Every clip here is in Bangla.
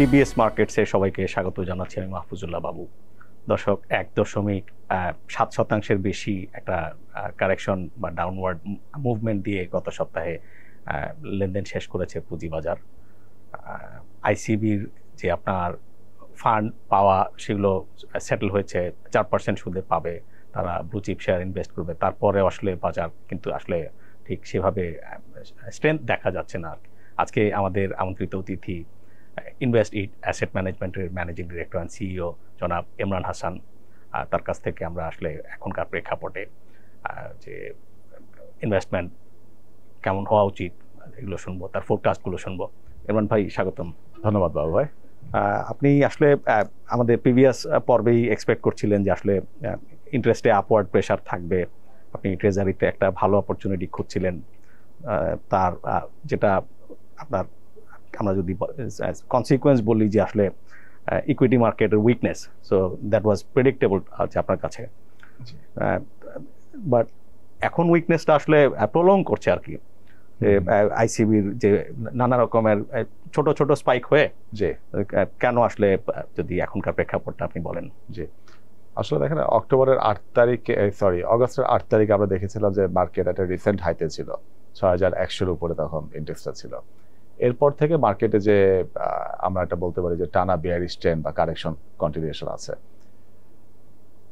পিবিএস মার্কেটসে সবাইকে স্বাগত জানাচ্ছি। আমি মাহফুজুল্লাহ বাবু। দর্শক, 1.7% বেশি একটা কারেকশন বা ডাউনওয়ার্ড মুভমেন্ট দিয়ে গত সপ্তাহে লেনদেন শেষ করেছে পুঁজিবাজার। আইসিবির যে আপনার ফান্ড পাওয়া সেগুলো সেটেল হয়েছে, 4% সুদে পাবে, তারা ব্লুচিপ শেয়ার ইনভেস্ট করবে। তারপরে আসলে বাজার কিন্তু আসলে ঠিক সেভাবে স্ট্রেংথ দেখা যাচ্ছে না। আজকে আমাদের আমন্ত্রিত অতিথি ইনভেস্ট ইট অ্যাসেট ম্যানেজমেন্টের ম্যানেজিং ডিরেক্টর অ্যান্ড সিইও জনাব ইমরান হাসান। তার কাছ থেকে আমরা আসলে এখনকার প্রেক্ষাপটে যে ইনভেস্টমেন্ট কেমন হওয়া উচিত এগুলো শুনবো, তার ফোরকাস্টগুলো শুনবো। ইমরান ভাই, স্বাগতম। ধন্যবাদ বাবু ভাই। আপনি আসলে আমাদের প্রিভিয়াস পর্বেই এক্সপেক্ট করছিলেন যে আসলে ইন্টারেস্টে আপওয়ার্ড প্রেশার থাকবে, আপনি ট্রেজারিতে একটা ভালো অপরচুনিটি খুঁজছিলেন। তার যেটা আপনার আমরা যদি কনসিকুয়েন্স বলি যে আসলে ইকুইটি মার্কেটের weakness, so that was predictable হচ্ছে আপনার কাছে। বাট এখন উইকনেসটা আসলে প্রলং করছে আর কি, আইসিবির যে নানা রকমের ছোট ছোট স্পাইক হয়ে যে কেন আসলে, যদি এখনকার প্রেক্ষাপটটা আপনি বলেন। জি, আসলে দেখেন অগস্টের 8 তারিখে আমরা দেখেছিলাম যে মার্কেট একটা রিসেন্ট হাইতে ছিল, 6100-এর উপরে তখন ইন্ডেক্সটা ছিল। এরপর থেকে মার্কেটে যে আমরা এটা বলতে পারি যে টানা বেয়ারিশ ট্রেন্ড বা কারেকশন কন্টিনিউশন আছে।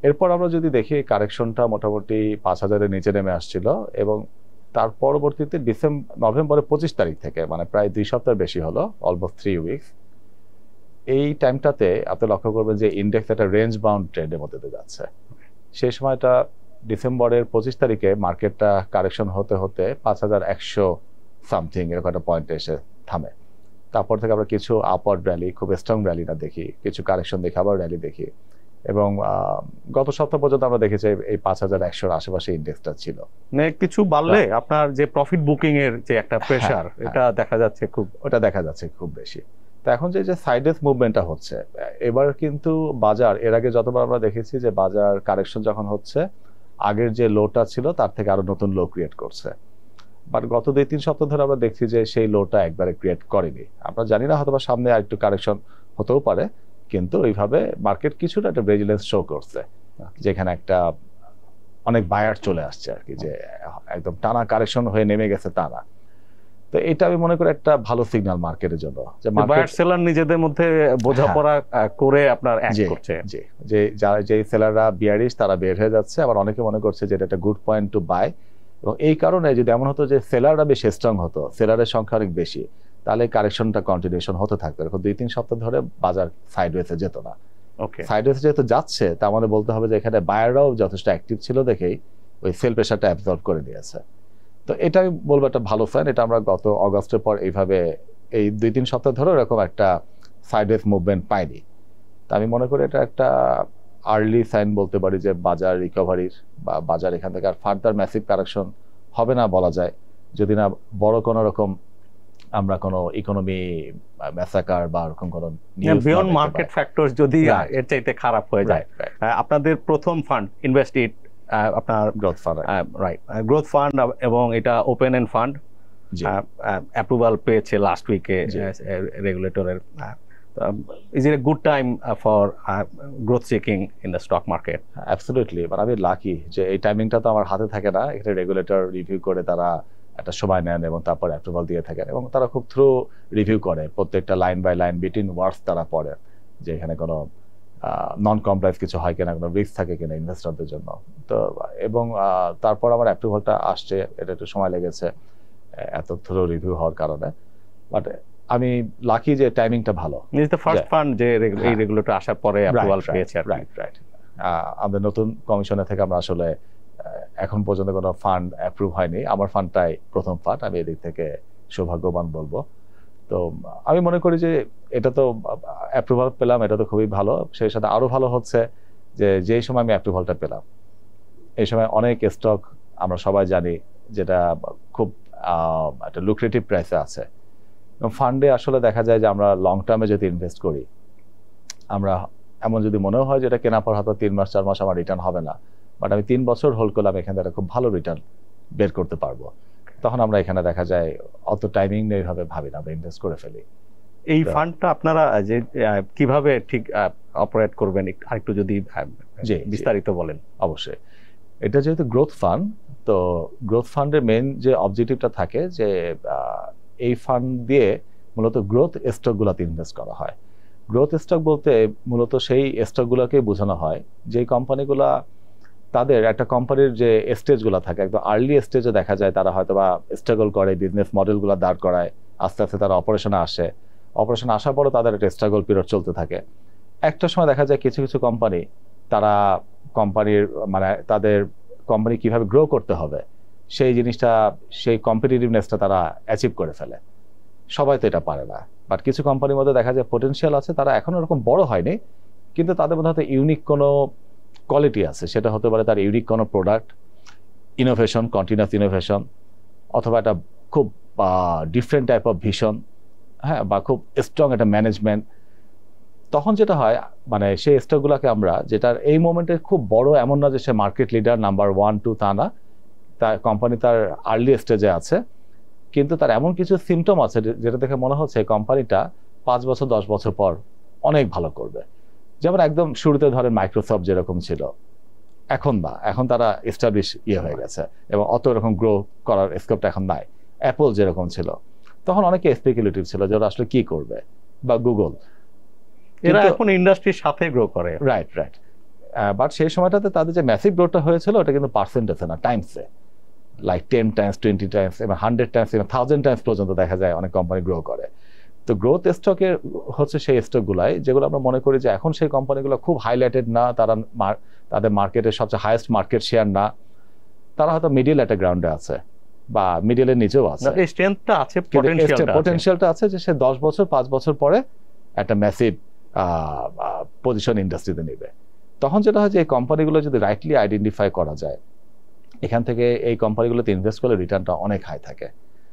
এরপর আমরা যদি দেখি কারেকশনটা মোটামুটি 5000-এর নিচে নেমে আসছিল, এবং তার পরবর্তীতে নভেম্বরের 25 তারিখ থেকে, মানে প্রায় 2 সপ্তাহের বেশি হলো, অলমোস্ট 3 উইকস, এই টাইমটাতে আপনি লক্ষ্য করবেন যে ইন্ডেক্স একটা রেঞ্জ বাউন্ড ট্রেন্ডের মধ্যে দিয়ে যাচ্ছে। সেই সময়টা ডিসেম্বরের 25 তারিখে মার্কেটটা কারেকশন হতে হতে 5100 সামথিং এরকম একটা পয়েন্টে এসে থামে। তারপর থেকে আমরা কিছু আপওয়ার্ড র্যালি, খুব স্ট্রং র্যালি না দেখি, কিছু কারেকশন দেখি, আবার র্যালি দেখি, এবং গত সপ্তাহ পর্যন্ত আমরা দেখেছি এই 5100-এর আশেপাশে ইন্ডেক্সটা ছিল। মানে কিছু বাড়লে আপনার যে প্রফিট বুকিং এর যে একটা প্রেশার, এটা দেখা যাচ্ছে খুব বেশি। তো এখন যে সাইডওয়েজ মুভমেন্টটা হচ্ছে এবার, কিন্তু বাজার এর আগে যতবার আমরা দেখেছি যে বাজার কারেকশন যখন হচ্ছে, আগের যে লোটা ছিল তার থেকে আরো নতুন লো ক্রিয়েট করছে। বাট গত 2-3 সপ্তাহ ধরে আমরা দেখছি যে সেই লোটা একবারে ক্রিয়েট করেনি। আমরা জানি না, হয়তো সামনে আর একটু কারেকশন হতেও পারে, কিন্তু ওইভাবে মার্কেট কিছুটা একটা রেজিলেন্স শো করছে, যেখানে একটা অনেক বায়ার চলে আসছে আর কি, যে একদম টানা কারেকশন হয়ে নেমে গেছে তা না। তো এটা আমি মনে করি একটা ভালো সিগন্যাল মার্কেটের জন্য, যে বায়ার সেলার নিজেদের মধ্যে বোঝাপড়া করে আপনার অ্যাক্ট করছে। যে সেলাররা বিয়ারিশ তারা বের হয়ে যাচ্ছে, আবার অনেকে মনে করছে যে এটা একটা গুড পয়েন্ট টু বাই। এবং এই কারণে যদি এমন হতো যে সেলাররা বেশি স্ট্রং হতো, সেলারের সংখ্যা অনেক বেশি, তাহলে কারেকশনটা কন্টিনিউশন হতে থাকতো। এখন 2-3 সপ্তাহ ধরে বাজার সাইডওয়েজে যেত না। সাইডওয়েজে যেহেতু যাচ্ছে, তার মানে বলতে হবে যে এখানে বায়াররাও যথেষ্ট অ্যাক্টিভ ছিল দেখেই ওই সেল প্রেশারটা অ্যাবজর্ব করে নিয়েছে। তো এটা আমি বলবো একটা ভালো সাইন। এটা আমরা গত অগস্টের পর এইভাবে এই 2-3 সপ্তাহ ধরে এরকম একটা সাইডওয়েজ মুভমেন্ট পাইনি। তা আমি মনে করি এটা একটা আর্লি সাইন বলতে পারি যে বাজার রিকভারির, বা বাজার এখান থেকে আর ফার্দার ম্যাসিভ কারেকশন হবে না বলা যায়, যদি না বড় কোনো রকম আমরা কোনো ইকোনমি ম্যাসাকার বা এরকম কোনো বিয়ন্ড মার্কেট ফ্যাক্টরস যদি এর চাইতে খারাপ হয়ে যায়। আপনাদের প্রথম ফান্ড ইনভেস্ট ইট, আপনার growth fund, right, growth fund, এবং এটা ওপেন এন্ড ফান্ড, অ্যাপ্রুভাল পেয়েছে লাস্ট উইকে রেগুলেটরের। Is it a good time for growth seeking in the stock market? Absolutely, but আমি লাকি যে এই টাইমিংটা তো আমার হাতে থাকে না। এটা রেগুলেটর রিভিউ করে তারা একটা সময় নেন এবং তারপর অ্যাপ্রুভাল দিয়ে থাকেন, এবং তারা খুব থ্রু রিভিউ করে, প্রত্যেকটা লাইন বাই লাইন বিটুইন ওয়ার্ডস তারা পড়ে যে এখানে কোনো নন কমপ্লায়েন্স কিছু হয় কিনা, কোনো রিস্ক থাকে কিনা ইনভেস্টরদের জন্য। তো এবং তারপর আমার অ্যাপ্রুভালটা আসছে, এটা একটু সময় লেগেছে এত থ্রু রিভিউ হওয়ার কারণে। বাট আমি লাকি যে টাইমিংটা ভালো। ফার্স্ট ফান্ড যে এই রেগুলেটর আসার পরে অ্যাপ্রুভাল পেয়েছে। রাইট। আমাদের নতুন কমিশনে থেকে আমরা আসলে এখন পর্যন্ত কোনো ফান্ড অ্যাপ্রুভ হয়নি। আমার ফান্ডটাই প্রথম ফান্ড, আমি এদিক থেকে সৌভাগ্যবান বলবো। তো আমি মনে করি যে এটা তো অ্যাপ্রুভাল পেলাম, এটা তো খুবই ভালো। সেই সাথে আরো ভালো হচ্ছে যে যেই সময় আমি অ্যাপ্রুভালটা পেলাম, এই সময় অনেক স্টক আমরা সবাই জানি যেটা খুব একটা লুক্রেটিভ প্রাইসে আছে। ফান্ডে আসলে দেখা যায় যে আমরা লং টার্মে যদি ইনভেস্ট করি, আমরা এমন যদি মনেও হয় যে এটা কেনার পর হয়তো 3 মাস 4 মাস আমার রিটার্ন হবে না, বাট আমি 3 বছর হোল্ড করলাম, এখান থেকে খুব ভালো রিটার্ন বের করতে পারবো, তখন আমরা এখানে দেখা যায় অত টাইমিং নেই ভাবে ভাবি না, আমরা ইনভেস্ট করে ফেলি। এই ফান্ডটা আপনারা যে কিভাবে ঠিক অপারেট করবেন আরেকটু যদি বিস্তারিত বলেন। অবশ্যই, এটা যেহেতু গ্রোথ ফান্ড, তো গ্রোথ ফান্ডের মেইন যে অবজেক্টিভটা থাকে যে এই ফান্ড দিয়ে মূলত গ্রোথ স্টকগুলোতে ইনভেস্ট করা হয়। গ্রোথ স্টক বলতে মূলত সেই স্টকগুলোকে বোঝানো হয় যে কোম্পানিগুলা, তাদের একটা কোম্পানির যে স্টেজগুলো থাকে একদম আর্লি স্টেজে দেখা যায় তারা হয়তো বা স্ট্রাগল করে, বিজনেস মডেলগুলো দাঁড় করায়, আস্তে আস্তে তারা অপারেশনে আসে, অপারেশন আসার পরে তাদের একটা স্ট্রাগল পিরিয়ড চলতে থাকে। একটা সময় দেখা যায় কিছু কিছু কোম্পানি, তারা কোম্পানির মানে তাদের কোম্পানি কিভাবে গ্রো করতে হবে সেই জিনিসটা, সেই কম্পিটিটিভনেসটা তারা অ্যাচিভ করে ফেলে। সবাই তো এটা পারে না, বাট কিছু কোম্পানির মধ্যে দেখা যায় পোটেনশিয়াল আছে, তারা এখনো এরকম বড় হয়নি, কিন্তু তাদের মধ্যে হয়তো ইউনিক কোনো কোয়ালিটি আছে। সেটা হতে পারে তার ইউনিক কোনো প্রোডাক্ট, ইনোভেশন, কন্টিনিউয়াস ইনোভেশন, অথবা একটা খুব ডিফারেন্ট টাইপ অফ ভিশন, হ্যাঁ, বা খুব স্ট্রং একটা ম্যানেজমেন্ট। তখন যেটা হয় মানে সেই স্টকগুলোকে আমরা, যেটার এই মোমেন্টে খুব বড় এমন না যে সে মার্কেট লিডার নাম্বার 1, 2 তা না, তার কোম্পানি তার আর্লি স্টেজে আছে, কিন্তু তার এমন কিছু সিমটম আছে যেটা দেখে মনে হচ্ছে কোম্পানিটা 5 বছর 10 বছর পর অনেক ভালো করবে। যেমন একদম শুরুতে ধরেন মাইক্রোসফট যেরকম ছিল, এখন না, এখন তারা এস্টাবলিশ হয়ে গেছে এবং অত এরকম গ্রো করার স্কোপটা এখন নাই। অ্যাপল যেরকম ছিল, তখন অনেকে স্পেকুলেটিভ ছিল যে ওরা আসলে কি করবে, বা গুগল, এরা এখন ইন্ডাস্ট্রির সাথে গ্রো করে। Right right. বাট সেই সময়টাতে তাদের যে ম্যাসিভ গ্রোথটা হয়েছিল ওটা কিন্তু পার্সেন্টেজে না, টাইমসে, লাইক 10 টাইমস, 20 টাইমস এবং 100 টাইমস এবং 1000 টাইমস পর্যন্ত দেখা যায় অনেক কোম্পানি গ্রো করে। তো গ্রোথ স্টকের হচ্ছে সেই স্টকগুলাই যেগুলো আমরা মনে করি যে এখন সেই কোম্পানিগুলো খুব হাইলাইটেড না, তারা তাদের মার্কেটের সবচেয়ে হাইয়েস্ট মার্কেট শেয়ার না, তারা হয়তো মিডিল একটা গ্রাউন্ডে আছে বা মিডিলের নিচেও আছে, স্ট্রেংথটা আছে, পটেনশিয়ালটা আছে যে সে 10 বছর 5 বছর পরে একটা ম্যাসিভ পজিশন ইন্ডাস্ট্রিতে নেবে। তখন যেটা হয় যে এই কোম্পানিগুলো যদি রাইটলি আইডেন্টিফাই করা যায়, এখান থেকে এই কোম্পানিগুলোতে ইনভেস্ট করলে রিটার্নটা অনেক হাই থাকে।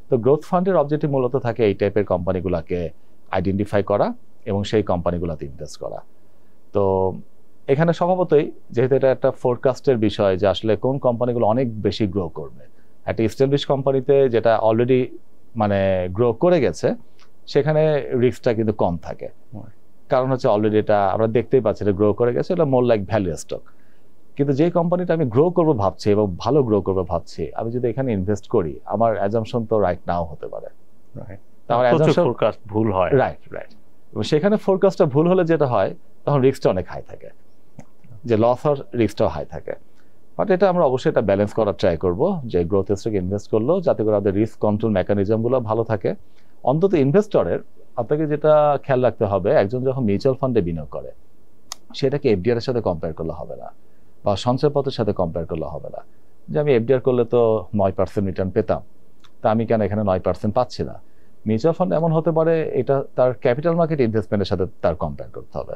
তো গ্রোথ ফান্ডের অবজেক্টিভ মূলত থাকে এই টাইপের কোম্পানিগুলোকে আইডেন্টিফাই করা এবং সেই কোম্পানিগুলোতে ইনভেস্ট করা। তো এখানে স্বভাবতই যেহেতু এটা একটা ফোরকাস্টের বিষয় যে আসলে কোন কোম্পানিগুলো অনেক বেশি গ্রো করবে, একটা এস্টাবলিশ কোম্পানিতে যেটা অলরেডি মানে গ্রো করে গেছে সেখানে রিস্কটা কিন্তু কম থাকে, কারণ হচ্ছে অলরেডি এটা আমরা দেখতেই পাচ্ছি এটা গ্রো করে গেছে, এটা মোর লাইক ভ্যালু স্টক। কিন্তু যে কোম্পানিটা আমি গ্রো করবো ভাবছি এবং ভালো গ্রো করবো ভাবছি, আমি যদি এখানে ইনভেস্ট করি আমার অ্যাজাম্পশন তো রাইট নাও হতে পারে, ভুল হয়, রাইট রাইট। এবং সেখানে ফোরকাস্টটা ভুল হলে যেটা হয় তখন রিস্কটা অনেক হাই থাকে, যে লস হওয়ার রিস্কটাও হাই থাকে। বাট এটা আমরা অবশ্যই এটা ব্যালেন্স করার ট্রাই করবো যে গ্রোথ স্টকে ইনভেস্ট করলো যাতে করে আমাদের রিস্ক কন্ট্রোল মেকানিজমগুলো ভালো থাকে। অন্তত ইনভেস্টরের আপনাকে যেটা খেয়াল রাখতে হবে, একজন যখন মিউচুয়াল ফান্ডে বিনিয়োগ করে সেটাকে এফডিআর এর সাথে কম্পেয়ার করলে হবে না, বা সঞ্চয়পত্রের সাথে কম্পেয়ার করলে হবে না। যে আমি এফডিআর করলে তো 9% রিটার্ন পেতাম, তা আমি কেন এখানে 9% পাচ্ছি না। মিউচুয়াল ফান্ড এমন হতে পারে এটা তার ক্যাপিটাল মার্কেট ইনভেস্টমেন্টের সাথে তার কম্পেয়ার করতে হবে।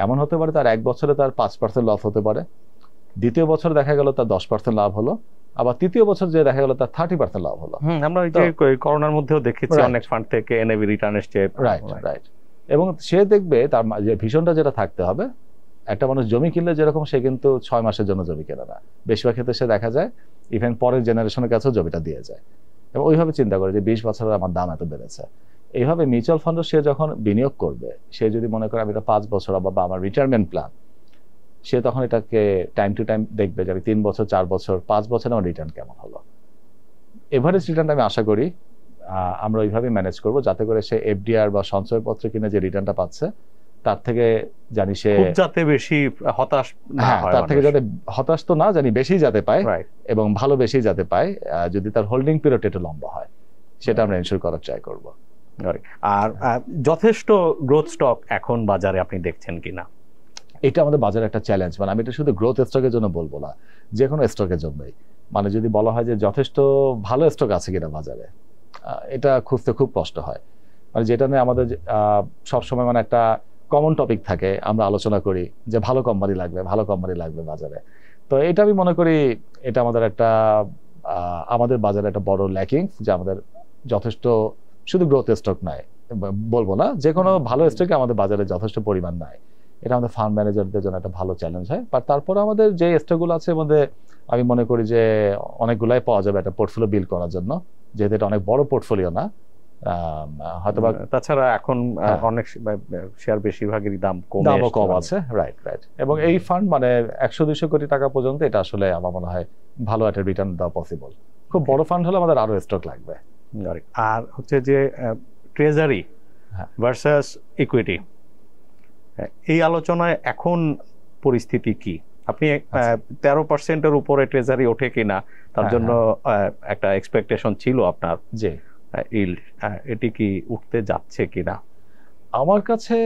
এমন হতে পারে তার 1 বছরে তার 5% লস হতে পারে, দ্বিতীয় বছর দেখা গেল তার 10% লাভ হলো, আবার তৃতীয় বছর যে দেখা গেল তার 30% লাভ হলো। আমরা ওই যে করোনার মধ্যেও দেখেছি অনেক ফান্ড থেকে এনএভি রিটার্ন এসছে। Right right. এবং সে দেখবে তার যে ভিশনটা যেটা থাকতে হবে, একটা মানুষ জমি কিনলে যেরকম সে কিন্তু 6 মাসের জন্য জমি কেনে না, বেশিরভাগ ক্ষেত্রে সে দেখা যায় ইভেন পরের জেনারেশনের কাছেও জমিটা দিয়ে যায় এবং ওইভাবে চিন্তা করে যে 20 বছরে আমার দাম এত বেড়েছে। এইভাবে মিউচুয়াল ফান্ডে সে যখন বিনিয়োগ করবে, সে যদি মনে করে আমি এটা 5 বছর বা আমার রিটায়ারমেন্ট প্ল্যান, সে তখন এটাকে টাইম টু টাইম দেখবে যে আমি 3 বছর 4 বছর 5 বছরে আমার রিটার্ন কেমন হলো। এভারেজ রিটার্নটা আমি আশা করি আমরা ওইভাবে ম্যানেজ করব যাতে করে সে এফডিআর বা সঞ্চয়পত্র কিনে যে রিটার্নটা পাচ্ছে তার থেকে জানি সে যাতে বেশি হতাশ না হয়, তার থেকে যাতে হতাশ তো না জানি বেশি যাতে পায় এবং ভালো বেশি যাতে পায়, যদি তার হোল্ডিং পিরিয়ড একটু লম্বা হয় সেটা আমরা এনশিওর করার ট্রাই করব। আর যথেষ্ট গ্রোথ স্টক এখন বাজারে আপনি দেখছেন কিনা? এটা আমাদের বাজারে একটা চ্যালেঞ্জ, মানে আমি এটা শুধু গ্রোথ স্টকের জন্য বলবো না, যে কোনো স্টকের জন্যই। মানে যদি বলা হয় যে যথেষ্ট ভালো স্টক আছে কিনা বাজারে, এটা খুঁজতে খুব কষ্ট হয়। মানে যেটা নিয়ে আমাদের সবসময় মানে একটা কমন টপিক থাকে, আমরা আলোচনা করি যে ভালো কোম্পানি লাগবে, ভালো কোম্পানি লাগবে বাজারে। তো এটা আমি মনে করি এটা আমাদের একটা আমাদের বাজারে একটা বড় ল্যাকিং, যে আমাদের যথেষ্ট শুধু গ্রোথ স্টক নাই বলবো না, যে কোনো ভালো স্টকে আমাদের বাজারে যথেষ্ট পরিমাণ নাই। এটা আমাদের ফান্ড ম্যানেজারদের জন্য একটা ভালো চ্যালেঞ্জ হয়। বাট তারপরে আমাদের যে স্টকগুলো আছে এর মধ্যে আমি মনে করি যে অনেকগুলাই পাওয়া যাবে একটা পোর্টফোলিও বিল্ড করার জন্য, যেহেতু এটা অনেক বড় পোর্টফোলিও না, হয়তোবা তাছাড়া এখন হ্যাঁ। অনেক শেয়ার বেশিরভাগেরই দাম দামও কম মানে। আছে, রাইট রাইট। এবং এই ফান্ড মানে 100-200 কোটি টাকা পর্যন্ত এটা আসলে আমার মনে হয় ভালো একটা রিটার্ন দেওয়া পসিবল। খুব বড় ফান্ড হলে আমাদের আরো স্টক লাগবে। আর হচ্ছে যে ট্রেজারি হ্যাঁ। ভার্সাস ইকুইটি, এই আলোচনায় এখন পরিস্থিতি কি? আপনি 13%-এর উপরে ট্রেজারি ওঠে কিনা তার হ্যাঁ, জন্য একটা এক্সপেকটেশন ছিল আপনার, জি। ইল্ড এটি কি উঠতে যাচ্ছে কিনা? আমার কাছে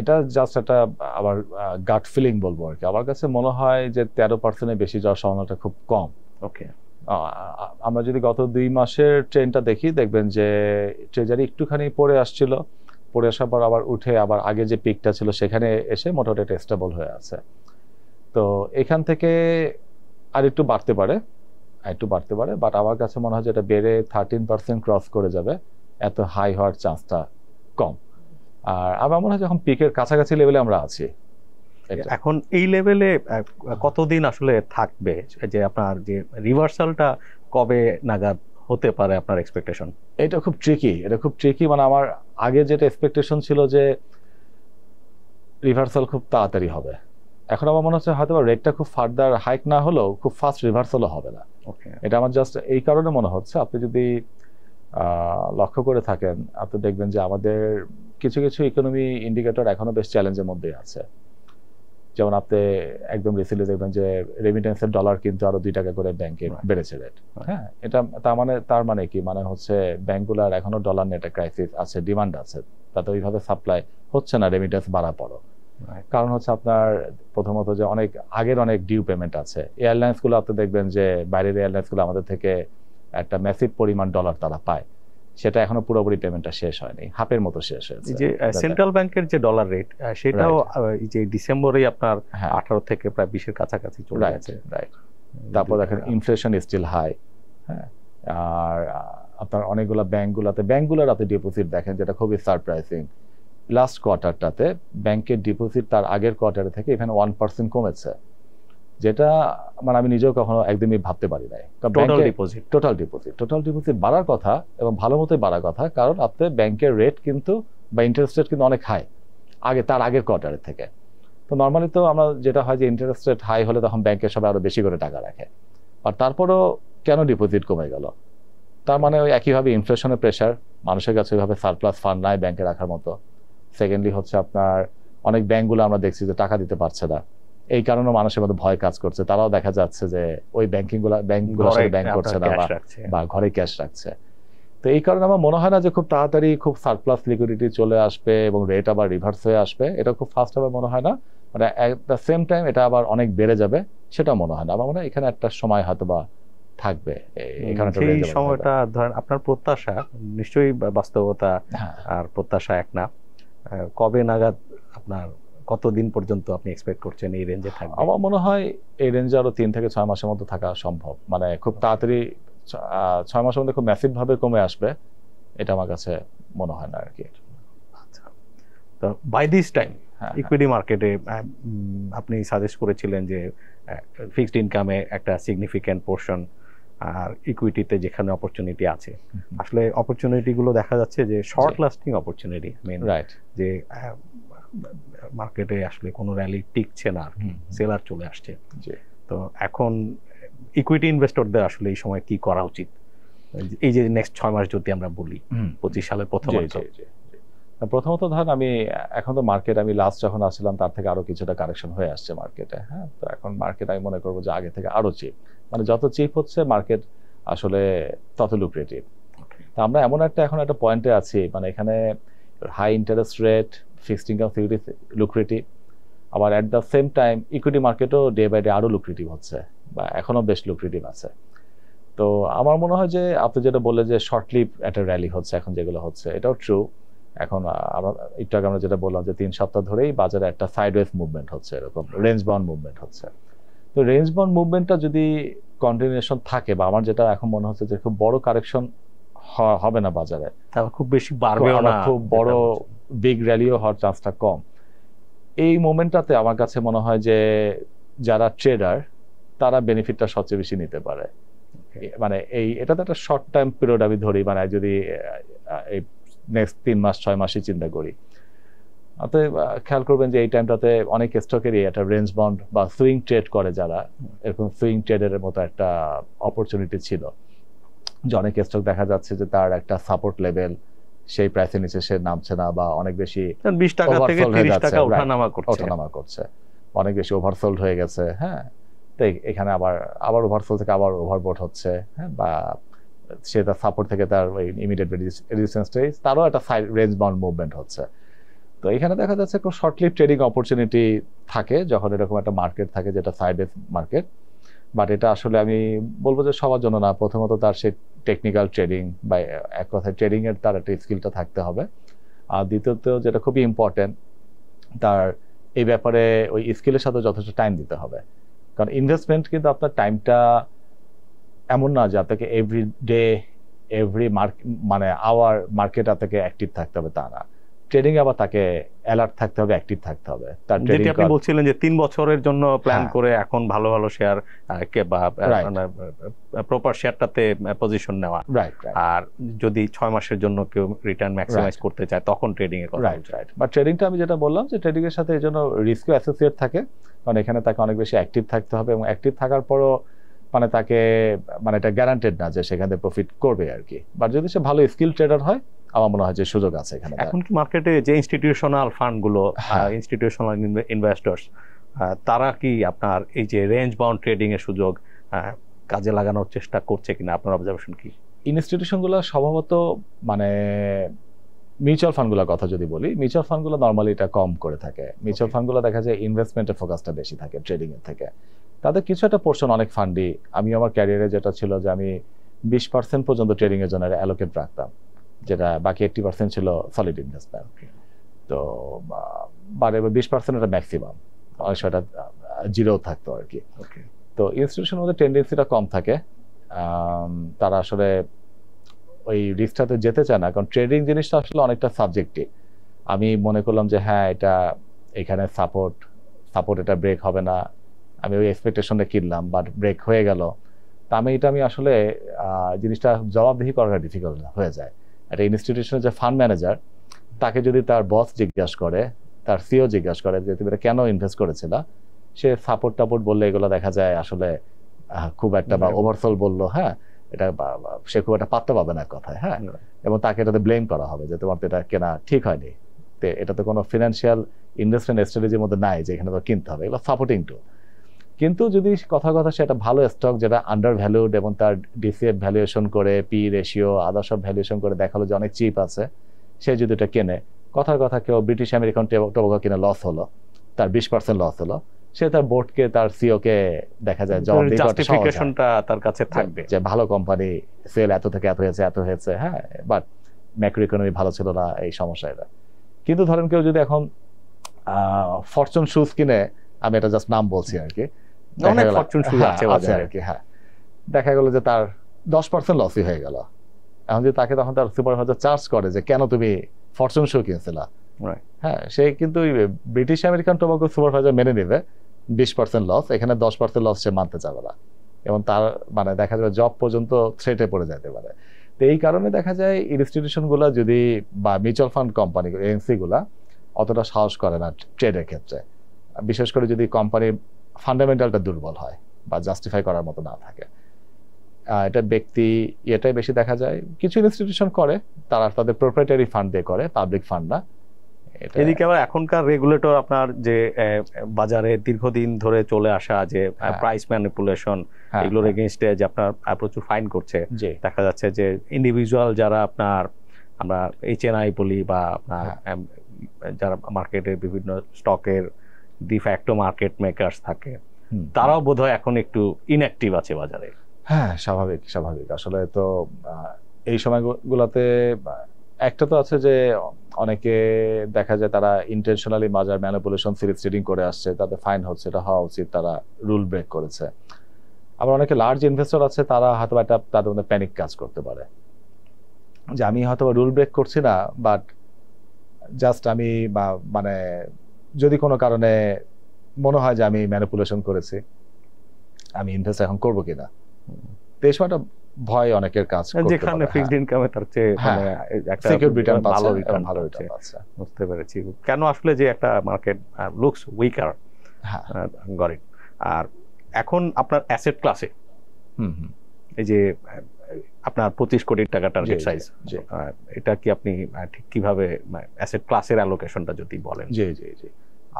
এটা জাস্ট একটা আবার গাট ফিলিং বলবো আর কি। আমার কাছে মনে হয় যে 13%-এর বেশি যাওয়ার সম্ভাবনাটা খুব কম। ওকে। আমরা যদি গত 2 মাসের ট্রেন্ডটা দেখি, দেখবেন যে ট্রেজারি একটুখানি পড়ে আসছিল, পড়ে আসার পর আবার উঠে আবার আগে যে পিকটা ছিল সেখানে এসে মোটামুটি একটা স্টেবল হয়ে আছে। তো এখান থেকে আর একটু বাড়তে পারে, বাট আমার কাছে মনে হয় যে এটা বেড়ে 13% ক্রস করে যাবে, এত হাই হওয়ার চান্সটা কম। আর আমার মনে হয় যখন পিকের কাছাকাছি লেভেলে আমরা আছি। এখন এই লেভেলে কতদিন আসলে থাকবে, যে আপনার যে রিভার্সালটা কবে নাগাদ হতে পারে আপনার এক্সপেকটেশন? এটা খুব ট্রিকি, মানে আমার আগে যেটা এক্সপেকটেশন ছিল যে রিভার্সাল খুব তাড়াতাড়ি হবে, এখন আমার মনে হচ্ছে হয়তো রেটটা খুব ফার্দার হাইক না হলেও খুব ফাস্ট রিভার্সালও হবে না। এটা আমার জাস্ট এই কারণে মনে হচ্ছে, আপনি যদি লক্ষ্য করে থাকেন আপনি দেখবেন যে আমাদের কিছু কিছু ইকোনমি ইন্ডিকেটর এখনো বেশ চ্যালেঞ্জের মধ্যে আছে। যেমন আপনি একদম রিসেন্টলি দেখবেন যে রেমিটেন্সের ডলার কিন্তু আরো 2 টাকা করে ব্যাংকে বেড়েছে রেট। হ্যাঁ, এটা তার মানে কি, মানে হচ্ছে ব্যাংকগুলোর এখনো ডলার নেট ক্রাইসিস আছে, ডিমান্ড আছে, তাতে ওইভাবে সাপ্লাই হচ্ছে না রেমিটেন্স বাড়া পড়ো। কারণ হচ্ছে আপনার প্রথমত যে অনেক ডিউ পেমেন্ট আছে। এয়ারলাইন্সগুলো আপনি দেখবেন যে বাইরের এয়ারলাইন্সগুলো আমাদের থেকে একটা ম্যাসিভ পরিমাণ ডলার তারা পায়, সেটা এখনো পুরোপুরি পেমেন্টটা শেষ হয়নি, হাফের মতো শেষ হয়েছে। যে সেন্ট্রাল ব্যাংকের যে ডলার রেট সেটাও এই যে ডিসেম্বরেই আপনার 18 থেকে প্রায় 20-এর কাছাকাছি চলে গেছে। রাইট। তারপর দেখেন ইনফ্লেশন স্টিল হাই। হ্যাঁ, আর আপনার অনেকগুলো ব্যাংকগুলোর আপনি ডিপোজিট দেখেন যেটা খুবই সারপ্রাইজিং। লাস্ট কোয়ার্টারটাতে ব্যাংকের ডিপোজিট তার আগের কোয়ার্টারে থেকে এখানে 1% কমেছে, যেটা মানে আমি নিজেও কখনো একদমই ভাবতে পারি নাই। টোটাল ডিপোজিট বাড়ার কথা এবং ভালো মতোই বাড়ার কথা, কারণ আপনি ব্যাংকের রেট কিন্তু বা ইন্টারেস্ট রেট কিন্তু অনেক হাই তার আগের কোয়ার্টারের থেকে। তো নর্মালি তো আমরা যেটা হয় যে ইন্টারেস্ট রেট হাই হলে তখন ব্যাংকের সবাই আরো বেশি করে টাকা রাখে, আর তারপরও কেন ডিপোজিট কমে গেল? তার মানে ওই একইভাবে ইনফ্লেশনের প্রেশার, মানুষের কাছে ওইভাবে সারপ্লাস ফান্ড নাই ব্যাংকে রাখার মতো। সেকেন্ডলি হচ্ছে আপনার অনেক ব্যাংকগুলো আমরা দেখছি যে টাকা দিতে পারছে না, এই কারণে মানুষের মধ্যে ভয় কাজ করছে, তারাও দেখা যাচ্ছে যে ওই ব্যাংকগুলোর সাথে ব্যাংক করছে না বা ঘরে ক্যাশ রাখছে। তো এই কারণে আমার মনে হয় না যে খুব তাড়াতাড়ি খুব সারপ্লাস লিকুইডিটি চলে আসবে এবং রেট আবার রিভার্স হয়ে আসবে, এটা খুব ফাস্ট হবে মনে হয় না। মানে অ্যাট দ্য সেম টাইম এটা আবার অনেক বেড়ে যাবে সেটা মনে হয় না। আমার মনে হয় এখানে একটা সময় হয়তো বা থাকবে, এখানে সেই সময়টা ধরেন আপনার প্রত্যাশা নিশ্চয়ই বাস্তবতা আর প্রত্যাশা এক না, কবে নাগাদ আপনার কতদিন পর্যন্ত আপনি এক্সপেক্ট করছেন এই রেঞ্জে থাকবে? আমার মনে হয় এই রেঞ্জে আরো 3 থেকে 6 মাসের মধ্যে থাকা সম্ভব, মানে খুব তাড়াতাড়ি 6 মাসের মধ্যে খুব ম্যাসিভ ভাবে কমে আসবে এটা আমার কাছে মনে হয় না আর কি। আচ্ছা, তো বাই দিস টাইম ইকুইটি মার্কেটে আপনি সাজেস্ট করেছিলেন যে ফিক্সড ইনকামে একটা সিগনিফিক্যান্ট পোর্শন আর ইকুইটিতে যেখানে অপরচুনিটি আছে, আসলে অপরচুনিটি গুলো দেখা যাচ্ছে যে short lasting opportunity main, right, যে মার্কেটে আসলে কোনো র্যালি টিকছে না, সেলার চলে আসছে। তো এখন ইকুইটি ইনভেস্টরদের আসলে এই সময় কি করা উচিত, এই যে নেক্সট 6 মাস যদি আমরা বলি 25 সালের প্রথমত ধরেন আমি এখন তো মার্কেট, আমি লাস্ট যখন আসছিলাম তার থেকে আরো কিছুটা কারেকশন হয়ে আসছে মার্কেটে। হ্যাঁ, তো এখন মার্কেট আমি মনে করবো যে আগে থেকে আরো চিপ, মানে যত চিপ হচ্ছে মার্কেট আসলে তত লুক্রেটিভ। তো আমরা এমন এখন একটা পয়েন্টে আছি, মানে এখানে high interest rate, fixed income security lucrative, আবার at the same time equity মার্কেটও ডে বাই ডে আরো লুক্রেটিভ হচ্ছে বা এখনো বেশ লুক্রেটিভ আছে। তো আমার মনে হয় যে আপনি যেটা বললেন যে শর্টলি একটা র্যালি হচ্ছে এখন যেগুলো হচ্ছে, এটাও ট্রু। এখন একটু আগে আমরা যেটা বললাম যে 3 সপ্তাহ ধরেই বাজারে একটা সাইডওয়েজ মুভমেন্ট হচ্ছে, এরকম রেঞ্জ বাউন্ড মুভমেন্ট হচ্ছে। তো রেঞ্জ বাউন্ড মুভমেন্টটা যদি কন্টিনিউশন থাকে, বা আমার যেটা এখন মনে হচ্ছে যে খুব বড় কারেকশন হবে না বাজারে, খুব বেশি বাড়বেও না, খুব বড় বিগ র্যালিও হওয়ার চান্সটা কম, এই মোমেন্টটাতে আমার কাছে মনে হয় যে যারা ট্রেডার তারা বেনিফিটটা সবচেয়ে বেশি নিতে পারে। মানে এটাতে একটা শর্ট টাইম পিরিয়ড আমি ধরি, মানে যদি এই নেক্সট 3 মাস 6 মাসই চিন্তা করি। অতএব খেয়াল করবেন যে এই টাইমটাতে অনেক স্টকেরই একটা রেঞ্জ বাউন্ড বা সুইং ট্রেড করে যারা, এরকম সুইং ট্রেডের মতো একটা অপরচুনিটি ছিল, যে অনেক স্টক দেখা যাচ্ছে যে তার একটা সাপোর্ট লেভেল সেই প্রাইসের নিচে সে নামছে না, বা অনেক বেশি 20 টাকা থেকে 30 টাকা ওঠানামা করছে, অনেক বেশি ওভারসোল্ড হয়ে গেছে। হ্যাঁ, তো এখানে আবার ওভারসোল্ড থেকে আবার ওভারবোট হচ্ছে, হ্যাঁ, বা সে তার সাপোর্ট থেকে তার ওই ইমিডিয়েট রেজিস্ট্যান্স তারও একটা সাইড রেঞ্জ বাউন্ড মুভমেন্ট হচ্ছে। তো এখানে দেখা যাচ্ছে খুব শর্ট লিভ ট্রেডিং অপরচুনিটি থাকে যখন এরকম একটা মার্কেট থাকে যেটা সাইড মার্কেট। বাট এটা আসলে আমি বলবো যে সবার জন্য না। প্রথমত তার সেই টেকনিক্যাল ট্রেডিং বা এক কথায় ট্রেডিং এর তার একটা স্কিলটা থাকতে হবে। আর দ্বিতীয়ত যেটা খুবই ইম্পর্টেন্ট, তার এই ব্যাপারে ওই স্কিলের সাথে যথেষ্ট টাইম দিতে হবে। কারণ ইনভেস্টমেন্ট কিন্তু আপনার টাইমটা এমন না যে আপনাকে এভরি ডে মানে আওয়ার মার্কেট আপনাকে অ্যাক্টিভ থাকতে হবে, তা না। ট্রেডিং আবার তাকে অ্যালার্ট থাকতে হবে, অ্যাক্টিভ থাকতে হবে। তার ট্রেডিং আপনি বলছিলেন যে 3 বছরের জন্য প্ল্যান করে এখন ভালো ভালো শেয়ার বা প্রপার শেয়ারটাতে পজিশন নেওয়া, আর যদি 6 মাসের জন্য কেউ রিটার্ন ম্যাক্সিমাইজ করতে চায় তখন ট্রেডিং এর কথা। রাইট। বাট ট্রেডিংটা আমি যেটা বললাম যে ট্রেডিং এর সাথে এই জন্য রিস্কও অ্যাসোসিয়েট থাকে, কারণ এখানে তাকে অনেক বেশি অ্যাক্টিভ থাকতে হবে, এবং অ্যাক্টিভ থাকার পরও মানে তাকে মানে এটা গ্যারান্টেড না যে সেখানে প্রফিট করবে আর কি। বাট যদি সে ভালো স্কিল ট্রেডার হয়, আমার মনে হয় যে সুযোগ আছে এখানে। এখন কি মার্কেটে যে ইনস্টিটিউশনাল ফান্ডগুলো, ইনস্টিটিউশনাল ইনভেস্টর্স, তারা কি আপনার এই যে রেঞ্জ বাউন্ড ট্রেডিং এর সুযোগ কাজে লাগানোর চেষ্টা করছে কিনা, আপনার অবজারভেশন কি? ইনস্টিটিউশনগুলো স্বভাবত মানে মিউচুয়াল ফান্ডগুলোর কথা যদি বলি, মিউচুয়াল ফান্ডগুলো নর্মালি এটা কম করে থাকে। মিউচুয়াল ফান্ডগুলো দেখা যায় ইনভেস্টমেন্টের ফোকাসটা বেশি থাকে ট্রেডিং এর থেকে। তাদের কিছু একটা পোর্শন অনেক ফান্ডই, আমি আমার ক্যারিয়ারে যেটা ছিল যে আমি 20% পর্যন্ত ট্রেডিং এর জন্য অ্যালোকেট রাখতাম, যেটা বাকি 80% ছিল সলিড ইনভেস্টমেন্ট। তো মানে 20% এটা ম্যাক্সিমাম, অনেক সময় এটা জিরো থাকতো আর কি। তো ইনস্টিটিউশনের মধ্যে টেন্ডেন্সিটা কম থাকে, তারা আসলে ওই রিস্কটাতে যেতে চায় না, কারণ ট্রেডিং জিনিসটা আসলে অনেকটা সাবজেক্টিভ। আমি মনে করলাম যে হ্যাঁ এটা এখানে সাপোর্ট এটা ব্রেক হবে না, আমি ওই এক্সপেকটেশনে কিনলাম, বাট ব্রেক হয়ে গেল, তা আমি আসলে জিনিসটা জবাবদিহি করাটা ডিফিকাল্ট হয়ে যায়। একটা ইনস্টিটিউশনের যে ফান্ড ম্যানেজার, তাকে যদি তার বস জিজ্ঞাসা করে, তার সিও জিজ্ঞাসা করে যে তুমি এটা কেন ইনভেস্ট করেছিল, সে সাপোর্ট টাপোর্ট বললে এগুলো দেখা যায় আসলে খুব একটা, বা ওভারসোল বললো, হ্যাঁ এটা সে খুব একটা পাত্তা পাবে না কথায়, হ্যাঁ, এবং তাকে এটাতে ব্লেম করা হবে যে তোমার তো এটা কেনা ঠিক হয়নি, এটা তো কোনো ফিনান্সিয়াল ইনভেস্টমেন্ট স্ট্র্যাটেজির মধ্যে নাই যে এখানে তো কিনতে হবে, এগুলো সাপোর্টিং টু। কিন্তু যদি কথা সে একটা ভালো স্টক যেটা আন্ডার ভ্যালুড এবং তার ডিসিএফ ভ্যালুয়েশন করে, পি রেশিও আদার সব ভ্যালুয়েশন করে দেখালো যে অনেক চিপ আছে, সে যদি এটা কেনে, কথা কেউ ব্রিটিশ আমেরিকান টোবাকো কিনে লস হলো, তার 20% লস হলো, সে তার বোর্ডকে, তার সিও কে দেখা যায় জাস্টিফিকেশনটা তার কাছে থাকবে যে ভালো কোম্পানি, সেল এত থেকে এত হয়েছে, হ্যাঁ, বাট ম্যাক্রো ইকোনমি ভালো ছিল না, এই সমস্যা এটা। কিন্তু ধরেন কেউ যদি এখন ফরচুন শুজ কিনে, আমি এটা জাস্ট নাম বলছি আর কি, অনেক ফরচুন শুজ আছে বাজারে আর কি, হ্যাঁ, দেখা গেল যে তার 10% লসই হয়ে গেল। এখন যদি তাকে তখন তার সুপারভাইজার চার্জ করে যে কেন তুমি ফরচুন শু কিনছিলা, হ্যাঁ, সে কিন্তু ব্রিটিশ আমেরিকান টোবাকো সুপারভাইজার মেনে নেবে 20% লস, এখানে 10% লস সে মানতে চাবে না, এবং তার মানে দেখা যাবে জব পর্যন্ত থ্রেটে পড়ে যেতে পারে। তো এই কারণে দেখা যায় ইনস্টিটিউশনগুলো যদি, বা মিউচুয়াল ফান্ড কোম্পানি এএনসি গুলা অতটা সাহস করে না ট্রেডের ক্ষেত্রে, বিশেষ করে যদি কোম্পানির ফান্ডামেন্টালটা দুর্বল হয় বা জাস্টিফাই করার মতো না থাকে। এটা এটাই বেশি দেখা যায়। কিছু ইনস্টিটিউশন করে, তারা তাদের প্রপ্রাইটারি ফান্ড দিয়ে করে, পাবলিক ফান্ড না। এদিকে আবার এখনকার রেগুলেটর আপনার যে বাজারে দীর্ঘদিন ধরে চলে আসা যে প্রাইস ম্যানিপুলেশন, এগুলোর এগেইনস্টে যে আপনার প্রচুর ফাইন করছে। দেখা যাচ্ছে যে ইন্ডিভিজুয়াল যারা আপনার আমরা HNI বলি, বা আপনার যারা মার্কেটের বিভিন্ন স্টকের ডিফ্যাক্টো মার্কেট মেকার্স থাকে, তারাও বোধহয় এখন একটু ইনঅ্যাক্টিভ আছে বাজারে। হ্যাঁ, স্বাভাবিক। আসলে তো এই সময়গুলোতে একটা তো আছে যে অনেকে দেখা যায় তারা ইন্টেনশনালি বাজার ম্যানিপুলেশন সিরিজ ট্রেডিং করে আসছে, তাদের ফাইন হচ্ছে, এটা হওয়া উচিত, তারা রুল ব্রেক করেছে। আবার অনেকে লার্জ ইনভেস্টর আছে, তারা হয়তো একটা তাদের মধ্যে প্যানিক কাজ করতে পারে যে আমি হয়তো রুল ব্রেক করছি না, বাট জাস্ট আমি মানে যদি কোনো কারণে মনে হয় যে আমি ম্যানিপুলেশন করেছি, আমি ইনভেস্ট এখন করবো কিনা। তো এই সময়টা ভয় অনেকের কাজ করতে যেখানে পারে। ফিক্সড ইনকামে তার চেয়ে মানে একটা সিকিউর রিটার্ন ভালো পাচ্ছে, রিটার্ন ভালো পাচ্ছে। রিটার্ন পাচ্ছে। বুঝতে পেরেছি কেন আসলে যে একটা মার্কেট লুকস উইকার হ্যাঁ, গট ইট। আর এখন আপনার অ্যাসেট ক্লাসে হুম হুম, এই যে আপনার 25 কোটি টাকা টার্গেট জি, সাইজ, জি। এটা কি আপনি ঠিক কিভাবে অ্যাসেট ক্লাসের অ্যালোকেশনটা যদি বলেন? জি জি জি।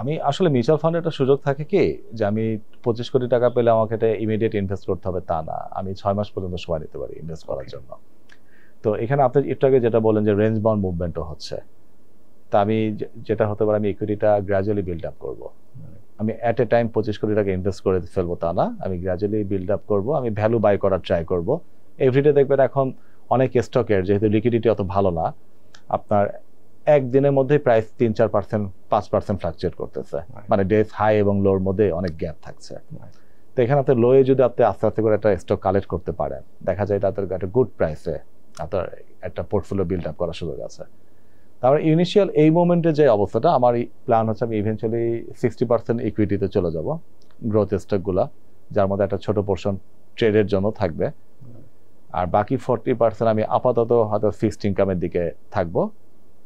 আমি আসলে মিউচুয়াল ফান্ডে একটা সুযোগ থাকে কি, যে আমি 25 কোটি টাকা পেলে আমাকে এটা ইমিডিয়েট ইনভেস্ট করতে হবে তা না, আমি 6 মাস পর্যন্ত সময় নিতে পারি ইনভেস্ট করার Okay. জন্য। তো এখানে আপনি একটু আগে যেটা বলেন যে রেঞ্জ বাউন্ড মুভমেন্টও হচ্ছে, তা আমি যেটা হতে পারে আমি ইকুইটিটা গ্র্যাজুয়ালি বিল্ড আপ করবো। আমি অ্যাট এ টাইম 25 কোটি টাকা ইনভেস্ট করে ফেলবো তা না, আমি গ্র্যাজুয়ালি বিল্ড আপ করবো, আমি ভ্যালু বাই করার ট্রাই করবো। এভরিডে দেখবেন এখন অনেক স্টকের যেহেতু লিকুইডিটি অত ভালো না, আপনার একদিনের মধ্যে প্রাইস 3-4%, 5% ফ্লাকচুয়েট করতেছে, মানে ডেজ হাই এবং লোর মধ্যে অনেক গ্যাপ থাকছে। তো এখানে আপনার লোয়ে যদি আপনি আস্তে আস্তে করে একটা স্টক কালেক্ট করতে পারেন, দেখা যায় তাদের একটা গুড প্রাইসে আপনার একটা পোর্টফোলিও বিল্ড আপ করার সুযোগ আছে। তারপরে ইনিশিয়াল এই মোমেন্টে যে অবস্থাটা, আমার প্ল্যান হচ্ছে আমি ইভেন্চুয়ালি 60% ইকুইটিতে চলে যাব, গ্রোথ স্টকগুলা, যার মধ্যে একটা ছোট পোর্শন ট্রেডের জন্য থাকবে, আর বাকি 40% আমি আপাতত হয়তো ফিক্সড ইনকামের দিকে থাকবো,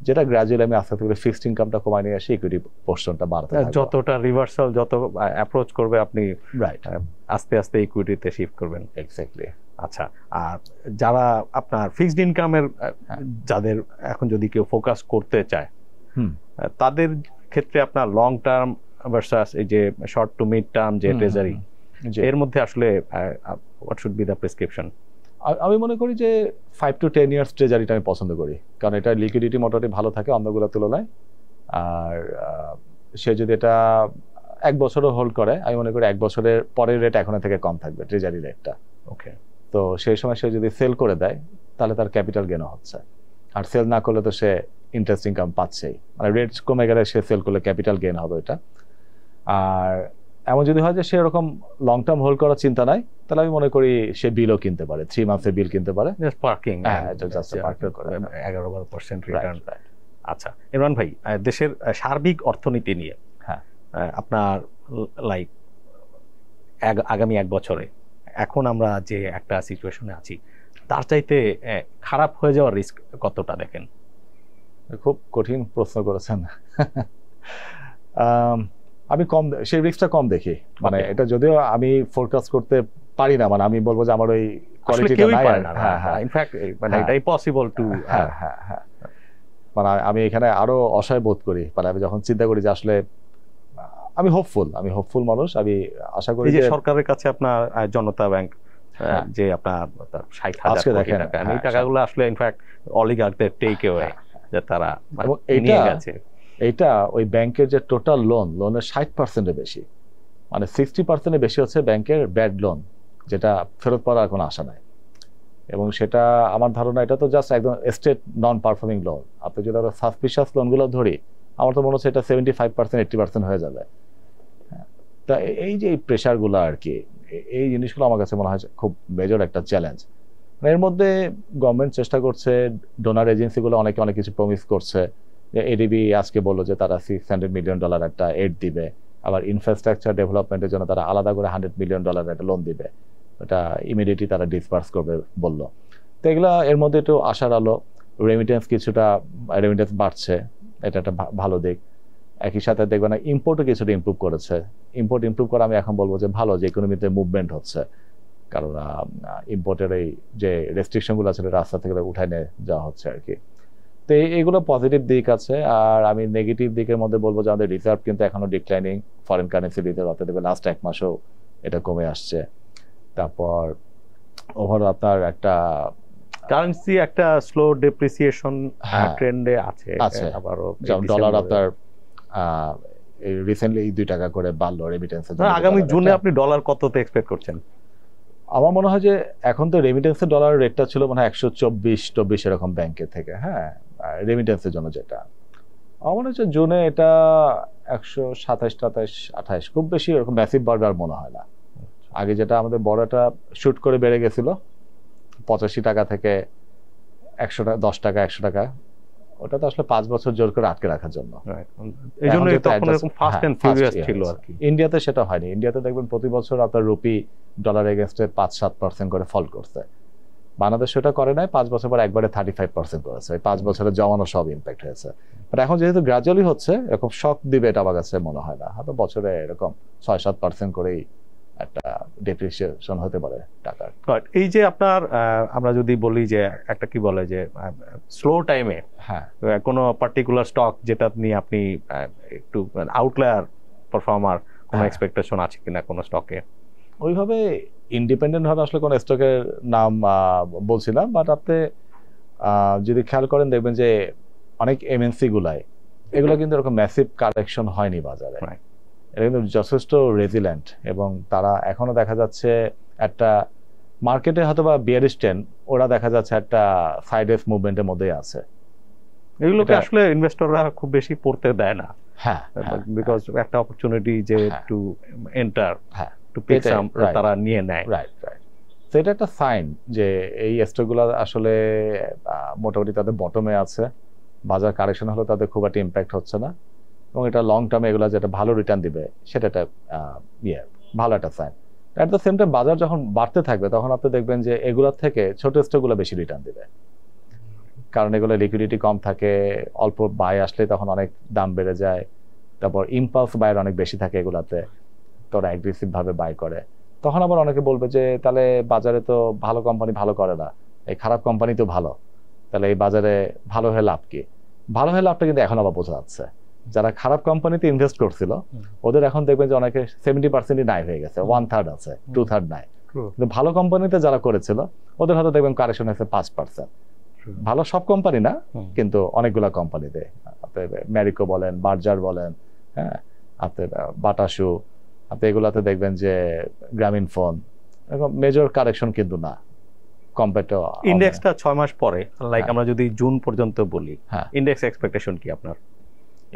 যেটা গ্র্যাজুয়ালি আমি আস্তে আস্তে করে ফিক্সড ইনকামটা কমাই নিয়ে আসি, ইকুইটি পোর্শনটা বাড়াতে থাকবো। যতটা রিভার্সাল যত অ্যাপ্রোচ করবে আপনি রাইট, আস্তে আস্তে ইকুইটিতে শিফট করবেন। এক্স্যাক্টলি। আচ্ছা, আর যারা আপনার ফিক্সড ইনকামের যাদের এখন যদি কেউ ফোকাস করতে চায়, তাদের ক্ষেত্রে আপনার লং টার্ম ভার্সাস এই যে শর্ট টু মিড টার্ম যে ট্রেজারি, এর মধ্যে আসলে what should be the prescription? আমি মনে করি যে 5 to 10 ইয়ার্স ট্রেজারিটা আমি পছন্দ করি, কারণ এটা লিকুইডিটি মোটামুটি ভালো থাকে অন্যগুলোর তুলনায়। আর সে যদি এটা 1 বছরও হোল্ড করে, আমি মনে করি 1 বছরের পরের রেট এখন থেকে কম থাকবে ট্রেজারি রেটটা। ওকে, তো সেই সময় সে যদি সেল করে দেয় তাহলে তার ক্যাপিটাল গেনও হচ্ছে, আর সেল না করলে তো সে ইন্টারেস্ট ইনকাম পাচ্ছেই, মানে রেট কমে গেলে সে সেল করলে ক্যাপিটাল গেইন হবে এটা। আর এমন যদি হয় যে সে এরকম লং টার্ম হোল্ড করার চিন্তা নাই, তাহলে আমি মনে করি সে বিলও কিনতে পারে, 3 মান্থের বিল কিনতে পারে, জাস্ট পার্কিং, জাস্ট পার্কিং করে 11-12% রিটার্ন। আচ্ছা ইমরান ভাই, দেশের সার্বিক অর্থনীতি নিয়ে আপনার লাইক আগামী 1 বছরে এখন আমরা যে একটা সিচুয়েশনে আছি, তার চাইতে খারাপ হয়ে যাওয়ার রিস্ক কতটা দেখেন? খুব কঠিন প্রশ্ন করেছেন। আমি কম, সেই রিস্কটা কম দেখি, মানে এটা যদিও আমি ফোরকাস্ট করতে পারি না, মানে আমি বলবো যে আমার ওই কোয়ালিটিটা নাই। হ্যাঁ, ইনফ্যাক্ট মানে এটাই পসিবল টু। হ্যাঁ, মানে আমি এখানে আরো অসহায় বোধ করি, মানে আমি যখন চিন্তা করি যে আসলে আমি হোপফুল মানুষ, আমি আশা করি যে সরকারের কাছে আপনার জনতা ব্যাংক যে আপনার 60,000 কোটি টাকা, এই টাকাগুলো আসলে ইনফ্যাক্ট অলিগার্কদের টেক অ্যাওয়ে, যে তারা নিয়ে গেছে। এইটা ওই ব্যাংকের যে টোটাল লোনের 60%-এর বেশি, মানে 60%-এর বেশি হচ্ছে ব্যাংকের ব্যাড লোন, যেটা ফেরত পাওয়ার কোনো আশা নাই। এবং সেটা আমার ধারণা এটা তো জাস্ট একদম স্টেট নন পারফর্মিং লোন। আপনি যদি আরো সাসপিশিয়াস লোনগুলো ধরি, আমার তো মনে হচ্ছে এটা 75%, 80% হয়ে যাবে। তা এই যে প্রেশারগুলো আর কি, এই জিনিসগুলো আমার কাছে মনে হয় খুব মেজর একটা চ্যালেঞ্জ। এর মধ্যে গভর্নমেন্ট চেষ্টা করছে, ডোনার এজেন্সিগুলো অনেক কিছু প্রমিস করছে। এডিবি আজকে বললো যে তারা $600 মিলিয়ন একটা এড দিবে, আবার ইনফ্রাস্ট্রাকচার ডেভেলপমেন্টের জন্য তারা আলাদা করে $100 মিলিয়ন একটা লোন দিবে, এটা ইমিডিয়েটলি তারা ডিসবার্স করবে বললো। তো এগুলা এর মধ্যে একটু আশার আলো। কিছুটা রেমিটেন্স বাড়ছে, এটা একটা ভালো দিক। একই সাথে দেখবেন না ইম্পোর্টও কিছুটা ইমপ্রুভ করেছে। ইমপ্রুভ করা আমি এখন বলবো যে ভালো, যে ইকোনমিতে মুভমেন্ট হচ্ছে, কারণ ইম্পোর্টের এই যে রেস্ট্রিকশনগুলো আছে রাস্তা থেকে উঠায় নিয়ে যাওয়া হচ্ছে আর কি। তো এইগুলো পজিটিভ দিক আছে। আর আমি নেগেটিভ দিকের মধ্যে বলবো যে আমাদের রিজার্ভ কিন্তু এখনো ডিক্লাইনিং, ফরেন কারেন্সি রিজার্ভ অর্থাৎ লাস্ট 1 মাসেও এটা কমে আসছে। তারপর ওভারঅল আপনার একটা কারেন্সি একটা স্লো ডেপ্রিসিয়েশন ট্রেন্ডে আছে। আবারও যেমন ডলার আপনার রিসেন্টলি 2 টাকা করে বাড়লো রেমিটেন্স। আগামী জুনে আপনি ডলার কততে এক্সপেক্ট করছেন? আমার মনে হয় যে এখন তো রেমিটেন্সের ডলার রেটটা ছিল মানে 124-24 এরকম ব্যাংকের থেকে, রেমিটেন্সের জন্য, যেটা আমার মনে হচ্ছে জুনে এটা 127-28 খুব বেশি এরকম ম্যাসিভ বাড়বে আর মনে হয় না। আগে যেটা আমাদের বড়টা শুট করে বেড়ে গেছিল 85 টাকা থেকে 10 টাকা 100 টাকা, ওটা তো আসলে 5 বছর জোর করে আটকে রাখার জন্য। ইন্ডিয়াতে সেটা হয়নি। ইন্ডিয়াতে দেখবেন প্রতি বছর আপনার রুপি ডলার এগেনস্টে 5-7% করে ফল করছে। বাংলাদেশ সেটা করে নাই, 5 বছর পর একবারে 35% করেছে, এই 5 বছরের জমানো সব ইম্প্যাক্ট হয়েছে। বাট এখন যেহেতু গ্রাজুয়ালি হচ্ছে, এরকম শক দিবে এটা আমার কাছে মনে হয় না। হয়তো বছরে এরকম 6-7% করেই একটা ডেপ্রিসিয়েশন হতে পারে টাকার। এই যে আপনার আমরা যদি বলি যে একটা কি বলে যে স্লো টাইমে হ্যাঁ, কোনো পার্টিকুলার স্টক যেটা নিয়ে আপনি একটু আউটলায়ার পারফর্মার কোনো এক্সপেকটেশন আছে কিনা কোনো স্টকে? ওইভাবে ইন্ডিপেন্ডেন্ট ভাবে আসলে কোনো স্টকের নাম বলছি না, বাট আপনি যদি খেয়াল করেন দেখবেন যে অনেক এমএনসি গুলাই এগুলো কিন্তু এরকম ম্যাসিভ কারেকশন হয়নি বাজারে। এটা কিন্তু যথেষ্ট রেজিল্যান্ট, এবং তারা এখনো দেখা যাচ্ছে একটা মার্কেটে হয়তো বা বিয়ারিশ ট্রেন্ড, ওরা দেখা যাচ্ছে একটা সাইডওয়েজ মুভমেন্টের মধ্যেই আছে। এগুলোকে আসলে ইনভেস্টররা খুব বেশি পড়তে দেয় না। হ্যাঁ, বিকজ একটা অপরচুনিটি যে টু এন্টার টু পিক সাম তারা নিয়ে নেয়। রাইট। তো এটা একটা সাইন যে এই স্টকগুলো আসলে মোটামুটি তাদের বটমে আছে, বাজার কারেকশন হলে তাদের খুব একটা ইম্প্যাক্ট হচ্ছে না, এবং এটা লং টার্মে এগুলো যেটা ভালো রিটার্ন দিবে সেটা একটা ভালো একটা sign. At the same time বাজার যখন বাড়তে থাকবে তখন আপনি দেখবেন যে এগুলোর থেকে ছোট স্টকগুলো বেশি রিটার্ন দিবে, কারণ এগুলো লিকুইডিটি কম থাকে, অল্প বাই আসলে তখন অনেক দাম বেড়ে যায়, তারপর ইম্পালস বায়ের অনেক বেশি থাকে এগুলাতে, তো ওরা অ্যাগ্রেসিভ ভাবে বাই করে। তখন আবার অনেকে বলবে যে তাহলে বাজারে তো ভালো কোম্পানি ভালো করে না, এই খারাপ কোম্পানি তো ভালো, তাহলে এই বাজারে ভালো হয়ে লাভ কি? ভালো হয়ে লাভটা কিন্তু এখন আবার বোঝা যাচ্ছে। যারা খারাপ কোম্পানিতে ইনভেস্ট করছিল ওদের এখন দেখবেন যে অনেকে 70% নাই হয়ে গেছে, 1/3 আছে, 2/3 নাই। কিন্তু ভালো কোম্পানিতে যারা করেছিল ওদের হয়তো দেখবেন কারেকশন হয়েছে 5%। ভালো সব কোম্পানি না, কিন্তু অনেকগুলা কোম্পানিতে, আপনি ম্যারিকো বলেন, বার্জার বলেন, হ্যাঁ, আপনি বাটা শু, আপনি এগুলাতে দেখবেন যে গ্রামীণ ফোন, এরকম মেজর কারেকশন কিন্তু না কম্পেয়ার টু ইন্ডেক্সটা 6 মাস পরে, লাইক আমরা যদি জুন পর্যন্ত বলি, ইন্ডেক্স এক্সপেকটেশন কি আপনার?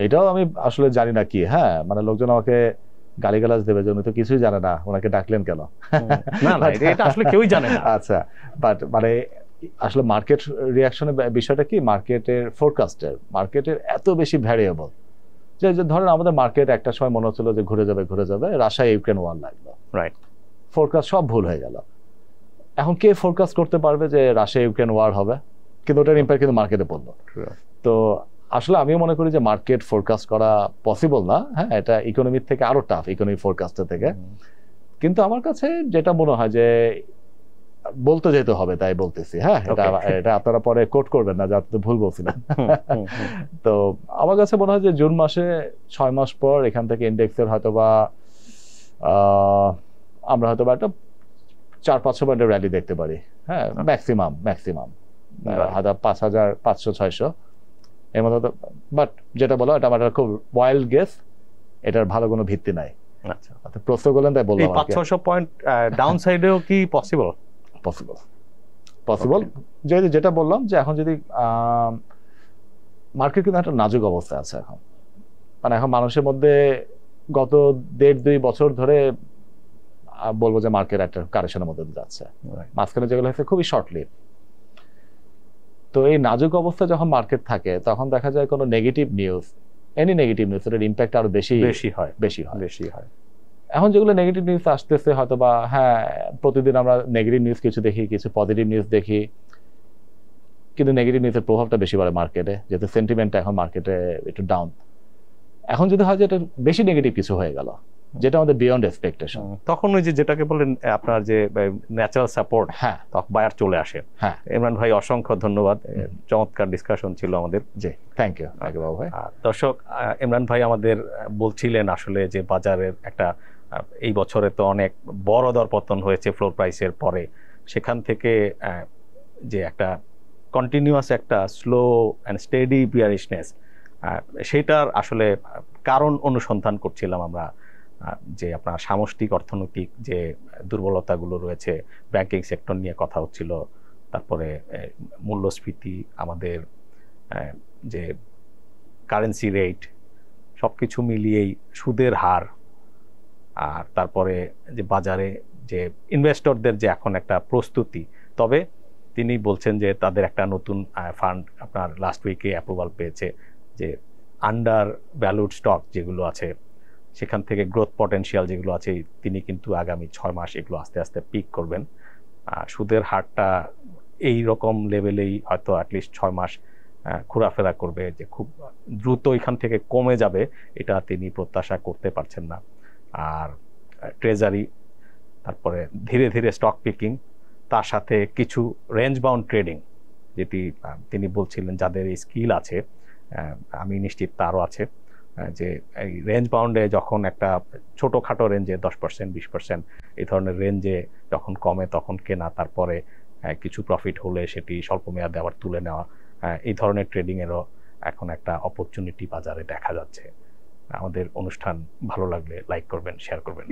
এটাও আমি আসলে জানি না কি, হ্যাঁ, মানে লোকজন আমাকে গালিগালাজ দেবে যে উনি তো কিছুই জানে না, ওনাকে ডাকলেন কেন? না না, এটা আসলে কেউই জানে না। আচ্ছা, বাট মানে আসলে মার্কেট রিয়াকশনের বিষয়টা কি, মার্কেটের ফোরকাস্টের, মার্কেটের এত বেশি ভ্যারিয়েবল যে ধরেন আমাদের মার্কেট একটা সময় মনে হচ্ছিল যে ঘুরে যাবে, রাশিয়া ইউক্রেন ওয়ার লাগলো, রাইট, ফোরকাস্ট সব ভুল হয়ে গেল। এখন কে ফোরকাস্ট করতে পারবে যে রাশিয়া ইউক্রেন ওয়ার হবে? কিন্তু ওটার ইম্প্যাক্ট কিন্তু মার্কেটে পড়লো। তো আসলে আমিও মনে করি যে মার্কেট ফোরকাস্ট করা পসিবল না, হ্যাঁ, এটা ইকোনমির থেকে আরো টাফ, ইকোনমি ফোরকাস্টের থেকে। কিন্তু আমার কাছে যেটা মনে হয় যে বলতে যেতে হবে তাই বলতেছি, হ্যাঁ, এটা আপনারা পরে কোট করবেন না যে আপনি ভুল বলছিলেন। তো আমার কাছে মনে হয় যে জুন মাসে 6 মাস পর এখান থেকে ইন্ডেক্সের হয়তোবা আমরা হয়তোবা একটা 400-500 পয়েন্টের র্যালি দেখতে পারি, হ্যাঁ, ম্যাক্সিমাম 5,500-600 এর মধ্যে। বাট যেটা বলো এটা আমার খুব ওয়াইল্ড গেস, এটার ভালো কোনো ভিত্তি নাই। আচ্ছা, আপনি প্রশ্ন করলেন তাই বললাম। 500-600 পয়েন্ট ডাউন সাইডেও কি পসিবল? পসিবল যেটা বললাম যে এখন যদি মার্কেট কিন্তু একটা নাজুক অবস্থা আছে এখন, মানে এখন মানুষের মধ্যে গত 1.5-2 বছর ধরে বলবো যে মার্কেট একটা কারেকশনের মধ্যে যাচ্ছে, মাঝখানে যেগুলো হয়েছে খুবই শর্টলি। তো এই নাজুক অবস্থা যখন মার্কেট থাকে তখন দেখা যায় কোনো negative news, any negative news, এর ইম্প্যাক্ট আরো বেশি হয়। এখন যেগুলো নেগেটিভ নিউজ আসতেছে হয়তো বা, হ্যাঁ, প্রতিদিন আমরা নেগেটিভ নিউজ কিছু দেখি, কিছু পজিটিভ নিউজ দেখি, কিন্তু নেগেটিভ নিউজের প্রভাবটা বেশি পড়ে মার্কেটে, যেহেতু সেন্টিমেন্টটা এখন মার্কেটে একটু ডাউন। এখন যদি হয় যে এটা বেশি নেগেটিভ কিছু হয়ে গেল যেটা আমাদের বিয়ন্ড এক্সপেকটেশন, তখন ওই যে যেটাকে বলেন আপনার যে ন্যাচারাল সাপোর্ট, হ্যাঁ, তখন বায়ার চলে আসে। হ্যাঁ, ইমরান ভাই অসংখ্য ধন্যবাদ, চমৎকার ডিসকাশন ছিল আমাদের। জি, থ্যাংক ইউ বাবু ভাই। দর্শক, ইমরান ভাই আমাদের বলছিলেন আসলে যে বাজারের একটা এই বছরে তো অনেক বড় দরপতন হয়েছে ফ্লোর প্রাইসের পরে, সেখান থেকে যে একটা কন্টিনিউয়াস একটা স্লো অ্যান্ড স্টেডি বিয়ারিশনেস, সেটার আসলে কারণ অনুসন্ধান করছিলাম আমরা, যে আপনার সামষ্টিক অর্থনৈতিক যে দুর্বলতাগুলো রয়েছে, ব্যাংকিং সেক্টর নিয়ে কথা হচ্ছিল, তারপরে মূল্যস্ফীতি, আমাদের যে কারেন্সি রেট, সব কিছু মিলিয়েই সুদের হার, আর তারপরে যে বাজারে যে ইনভেস্টরদের যে এখন একটা প্রস্তুতি। তবে তিনি বলছেন যে তাদের একটা নতুন ফান্ড আপনার লাস্ট উইকে অ্যাপ্রুভাল পেয়েছে, যে আন্ডার ভ্যালুড স্টক যেগুলো আছে সেখান থেকে গ্রোথ পটেনশিয়াল যেগুলো আছে তিনি কিন্তু আগামী 6 মাস এগুলো আস্তে আস্তে পিক করবেন। সুদের হারটা এই রকম লেভেলেই হয়তো অ্যাটলিস্ট 6 মাস ঘোরাফেরা করবে, যে খুব দ্রুত এখান থেকে কমে যাবে এটা তিনি প্রত্যাশা করতে পারছেন না। আর ট্রেজারি, তারপরে ধীরে ধীরে স্টক পিকিং, তার সাথে কিছু রেঞ্জ বাউন্ড ট্রেডিং, যেটি তিনি বলছিলেন যাদের এই স্কিল আছে, আমি নিশ্চিত তারও আছে, যে এই রেঞ্জ বাউন্ডে যখন একটা ছোটোখাটো রেঞ্জে 10% 20% এই ধরনের রেঞ্জে যখন কমে তখন কেনা, তারপরে কিছু প্রফিট হলে সেটি স্বল্প মেয়াদে আবার তুলে নেওয়া, এই ধরনের ট্রেডিংয়েরও এখন একটা অপরচুনিটি বাজারে দেখা যাচ্ছে। আমাদের অনুষ্ঠান ভালো লাগলে লাইক করবেন, শেয়ার করবেন।